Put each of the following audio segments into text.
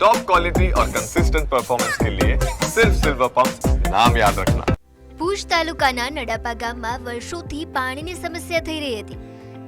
Top quality और consistent performance के लिए सिर्फ सिल्वर पंप नाम याद रखना। ભુજ તાલુકાના નડાપા ગામમાં વર્ષોથી પાણીની સમસ્યા થઈ રહી હતી,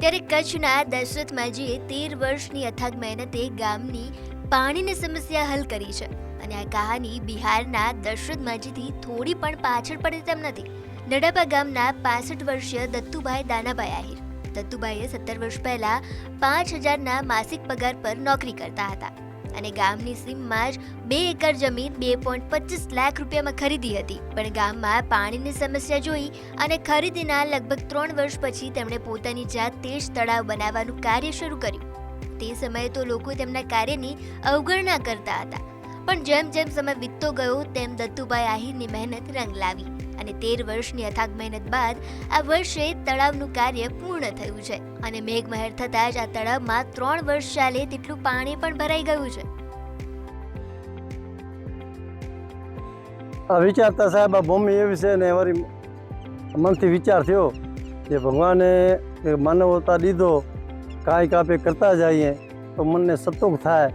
ત્યારે કચ્છના દશરથ માજીએ 13 વર્ષની અથાગ મહેનતે ગામની પાણીની સમસ્યા હલ કરી છે. અને આ કહાની બિહારના દશરથ માજીથી થોડી પણ પાછળ પડે તેમ નથી. નડાપા ગામના 65 વર્ષીય દત્તુભાઈ દાનાભાઈ આહિર. દત્તુભાઈએ 17 વર્ષ પહેલા 5000ના માસિક પગાર પર નોકરી કરતા હતા અને ગામની સીમમાં જ 2 એકર જમીન 2.25 લાખ રૂપિયામાં ખરીદી હતી. પણ ગામમાં પાણીની સમસ્યા જોઈ અને ખરીદીના લગભગ 3 વર્ષ પછી તેમણે પોતાની જાતે જ તળાવ બનાવવાનું કાર્ય શરૂ કર્યું. તે સમયે તો લોકો તેમના કાર્યની અવગણના કરતા હતા, પણ જેમ જેમ સમય વીતતો ગયો તેમ દત્તુભાઈ આહિરની મહેનત રંગ લાવી અને 13 વર્ષની અથાગ મહેનત બાદ આ વર્ષે તળાવનું કાર્ય પૂર્ણ થયું છે અને મેઘમહેર થતાં જ આ તળાવમાં 3 વર્ષ ચાલે તેટલું પાણી પણ ભરાઈ ગયું છે. આ વિચારતા સાહેબ આ ભૂમિ એવી છે ને વળી મનથી વિચાર થયો કે ભગવાને માનવતા દીધો, કાંઈક આપણે કરતા જઈએ તો મનને સંતોષ થાય.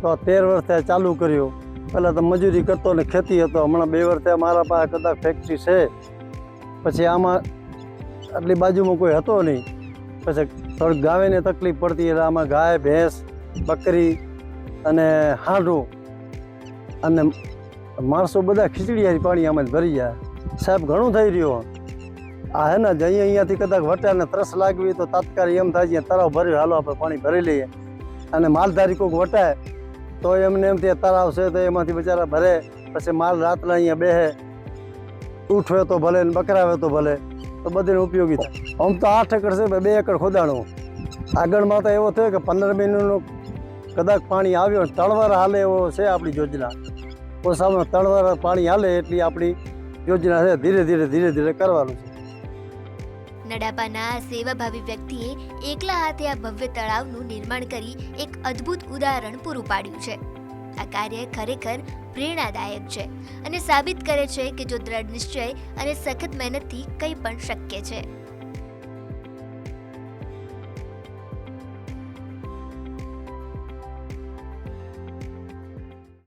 તો 13 વર્ષથી ચાલુ કર્યું. પહેલાં તો મજૂરી કરતો ને ખેતી હતો. હમણાં 2 વર્ષથી મારા પાસે કદાચ ફેક્ટરી છે. પછી આમાં આટલી બાજુમાં કોઈ હતો નહીં. પછી થોડીક ગાવેને તકલીફ પડતી એટલે આમાં ગાય, ભેંસ, બકરી અને હાંડું અને માણસો બધા ખીચડી હારી પાણી આમાં જ ભરી જાય. સાહેબ ઘણું થઈ રહ્યું. આ હે ને અહીંયાથી કદાચ વટાને તરસ લાગવી તો તાત્કાલિક એમ થાય છે તળાવ ભરી હાલો આપણે પાણી ભરી લઈએ. અને માલધારી કોઈક વટાય તો એમને એમ ત્યાં તળાવ છે તો એમાંથી બચારા ભરે. પછી માલ રાતના અહીંયા બેસે, ઉઠવે તો ભલે ને બકરાવે તો ભલે, તો બધીને ઉપયોગી થાય. આમ તો 8 એકર છે, 2 એકર ખોદાણું. આગળમાં તો એવો થયો કે 15 મહિનાનું કદાચ પાણી આવ્યો, તળવાર હાલે એવો છે આપણી યોજના. ઓછામાં તળવાર પાણી હાલે એટલી આપણી યોજના છે. ધીરે ધીરે કરવાનું છે. નડાપાના સેવાભાવી વ્યક્તિએ એકલા હાથે આ ભવ્ય તળાવનું નિર્માણ કરી એક અદ્ભુત ઉદાહરણ પૂરું પાડ્યું છે. આ કાર્ય ખરેખર પ્રેરણાદાયક છે અને સાબિત કરે છે કે જો દ્રઢ નિશ્ચય અને સખત મહેનતથી કંઈ પણ શક્ય છે.